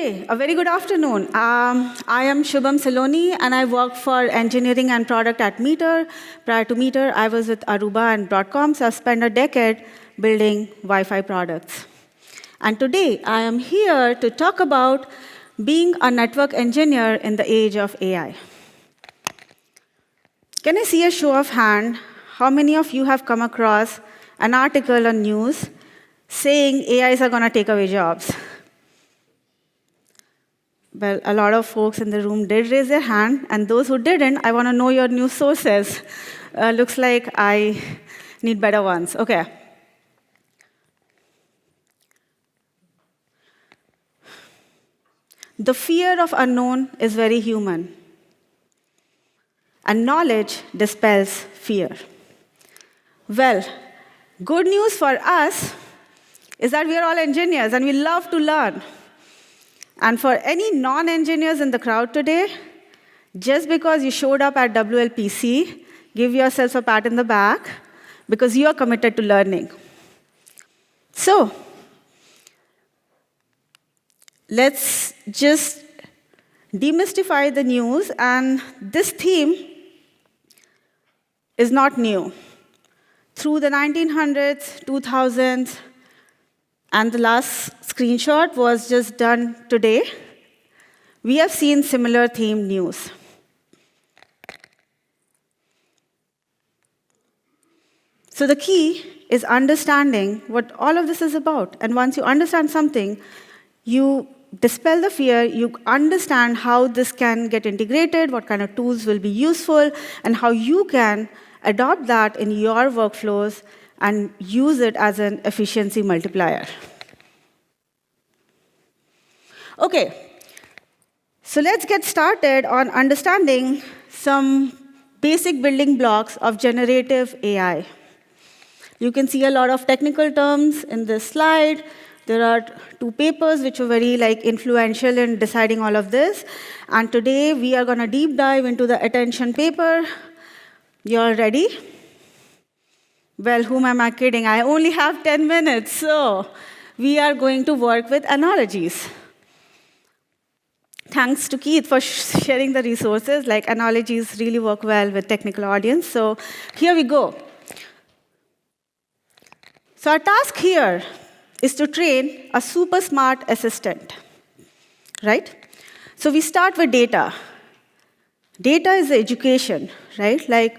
Okay, a very good afternoon. I am Shubham Saloni, and I work for engineering and product at Meter. Prior to Meter, I was with Aruba and Broadcom, so I've spent a decade building Wi-Fi products. And today, I am here to talk about being a network engineer in the age of AI. Can I see a show of hand? How many of you have come across an article on news saying AIs are going to take away jobs? Well, a lot of folks in the room did raise their hand, and those who didn't, I want to know your news sources. Looks like I need better ones. Okay. The fear of unknown is very human, and knowledge dispels fear. Well, good news for us is that we are all engineers, and we love to learn. And for any non-engineers in the crowd today, just because you showed up at WLPC, give yourself a pat in the back, because you are committed to learning. So, let's just demystify the news, and this theme is not new. Through the 1900s, 2000s, and the last screenshot was just done today, we have seen similar themed news. So the key is understanding what all of this is about. And once you understand something, you dispel the fear, you understand how this can get integrated, what kind of tools will be useful, and how you can adopt that in your workflows and use it as an efficiency multiplier. Okay, so let's get started on understanding some basic building blocks of generative AI. You can see a lot of technical terms in this slide. There are two papers which were very influential in deciding all of this. And today we are going to deep dive into the attention paper. You're ready? Well, whom am I kidding? I only have 10 minutes, so we are going to work with analogies. Thanks to Keith for sharing the resources. Analogies really work well with technical audience. So here we go. So our task here is to train a super smart assistant, right? So we start with data. Data is the education, right?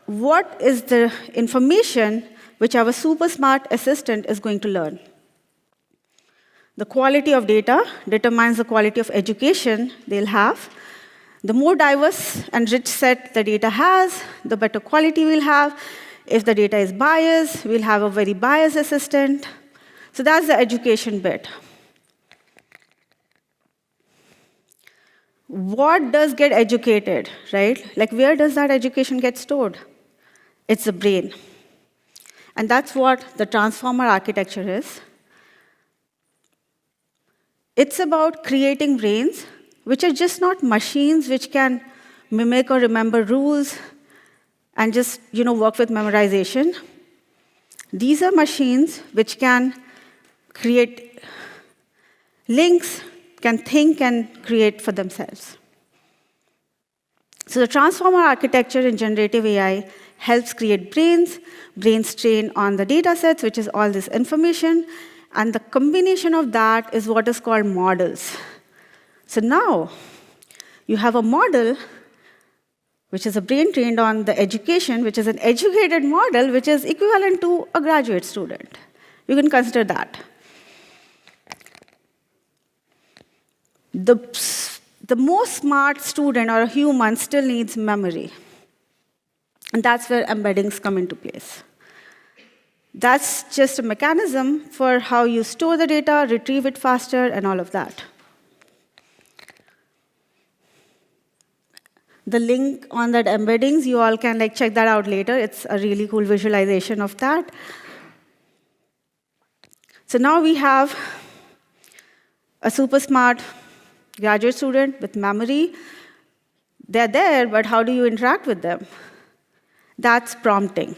What is the information which our super smart assistant is going to learn? The quality of data determines the quality of education they'll have. The more diverse and rich set the data has, the better quality we'll have. If the data is biased, we'll have a very biased assistant. So that's the education bit. What does get educated, right? Where does that education get stored? It's the brain. And that's what the transformer architecture is. It's about creating brains, which are just not machines which can mimic or remember rules and just work with memorization. These are machines which can create links, can think and create for themselves. So the transformer architecture in generative AI helps create brains. Brains train on the data sets, which is all this information. And the combination of that is what is called models. So now you have a model, which is a brain trained on the education, which is an educated model, which is equivalent to a graduate student. You can consider that. The most smart student or a human still needs memory. And that's where embeddings come into place. That's just a mechanism for how you store the data, retrieve it faster, and all of that. The link on that embeddings, you all can check that out later. It's a really cool visualization of that. So now we have a super smart graduate student with memory. They're there, but how do you interact with them? That's prompting.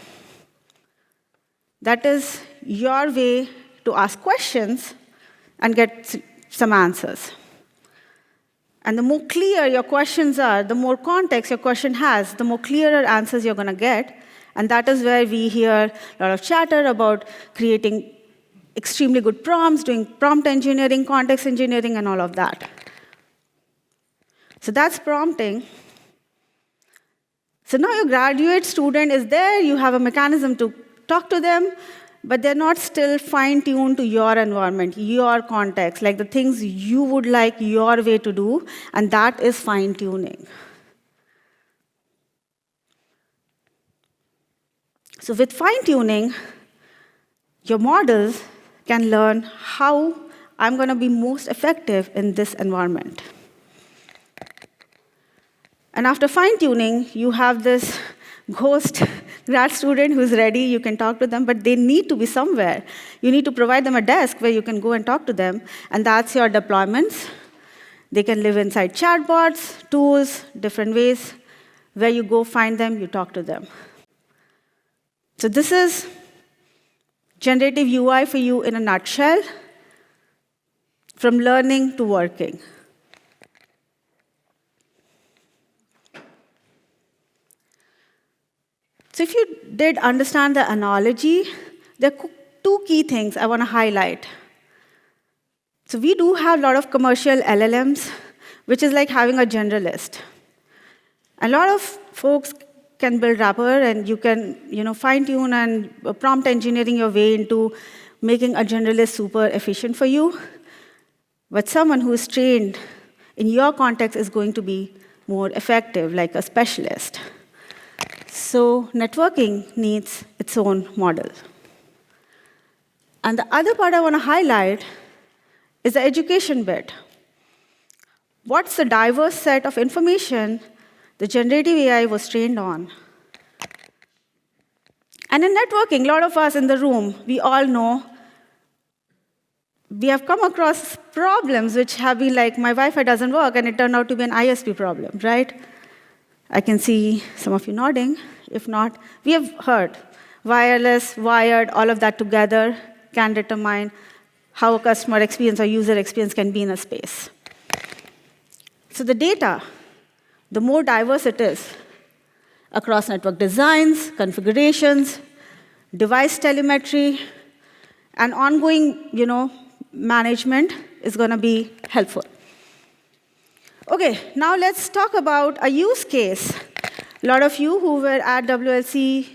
That is your way to ask questions and get some answers. And the more clear your questions are, the more context your question has, the more clearer answers you're going to get. And that is where we hear a lot of chatter about creating extremely good prompts, doing prompt engineering, context engineering, and all of that. So that's prompting. So now your graduate student is there, you have a mechanism to talk to them, but they're not still fine-tuned to your environment, your context, like the things you would like your way to do, and that is fine-tuning. So with fine-tuning, your models can learn how I'm going to be most effective in this environment. And after fine-tuning, you have this ghost grad student who's ready, you can talk to them, but they need to be somewhere. You need to provide them a desk where you can go and talk to them, and that's your deployments. They can live inside chatbots, tools, different ways. Where you go find them, you talk to them. So this is generative UI for you in a nutshell, from learning to working. So if you did understand the analogy, there are two key things I want to highlight. So we do have a lot of commercial LLMs, which is like having a generalist. A lot of folks can build wrapper, and you can fine-tune and prompt engineering your way into making a generalist super efficient for you. But someone who is trained in your context is going to be more effective, like a specialist. So networking needs its own model. And the other part I want to highlight is the education bit. What's the diverse set of information the generative AI was trained on? And in networking, a lot of us in the room, we all know we have come across problems which have been like, my Wi-Fi doesn't work, and it turned out to be an ISP problem, right? I can see some of you nodding. If not, we have heard wireless, wired, all of that together can determine how a customer experience or user experience can be in a space. So the data, the more diverse it is across network designs, configurations, device telemetry, and ongoing management is going to be helpful. Okay, now let's talk about a use case. A lot of you who were at WLPC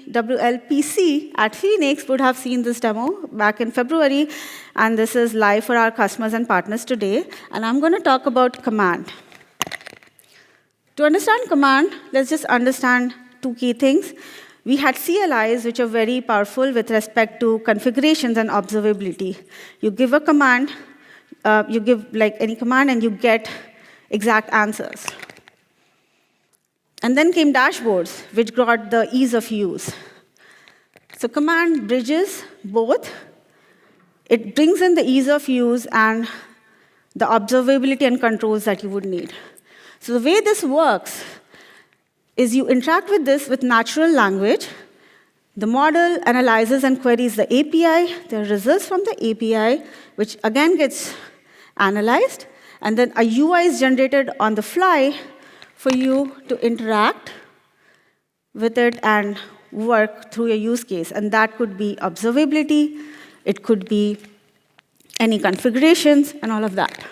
at Phoenix would have seen this demo back in February, and this is live for our customers and partners today. And I'm going to talk about command. To understand command, let's just understand two key things. We had CLIs, which are very powerful with respect to configurations and observability. You give a command, you give like any command, and you get exact answers. And then came dashboards, which brought the ease of use. So command bridges both. It brings in the ease of use and the observability and controls that you would need. So the way this works is you interact with this with natural language. The model analyzes and queries the API. There are results from the API, which again gets analyzed. And then a UI is generated on the fly for you to interact with it and work through your use case. And that could be observability, it could be any configurations, and all of that.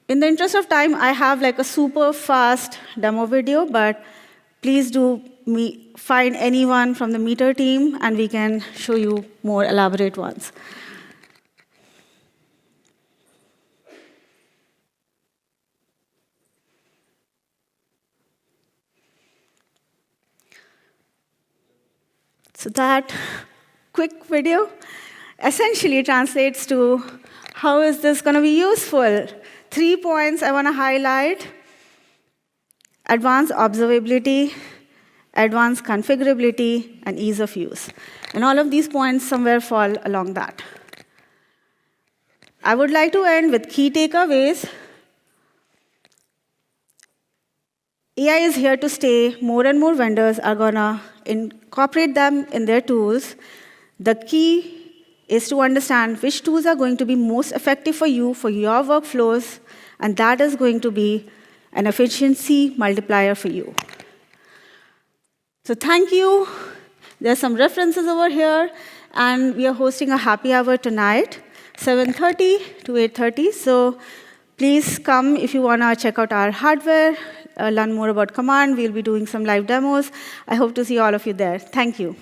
In the interest of time, I have like a super fast demo video, but please do find anyone from the Meter team, and we can show you more elaborate ones. So that quick video essentially translates to how is this going to be useful. 3 points I want to highlight: advanced observability, advanced configurability, and ease of use. And all of these points somewhere fall along that. I would like to end with key takeaways. AI is here to stay. More and more vendors are going to incorporate them in their tools. The key is to understand which tools are going to be most effective for you, for your workflows, and that is going to be an efficiency multiplier for you. So thank you. There's some references over here, and we are hosting a happy hour tonight, 7:30 to 8:30. So please come if you want to check out our hardware, learn more about Command. We'll be doing some live demos. I hope to see all of you there. Thank you.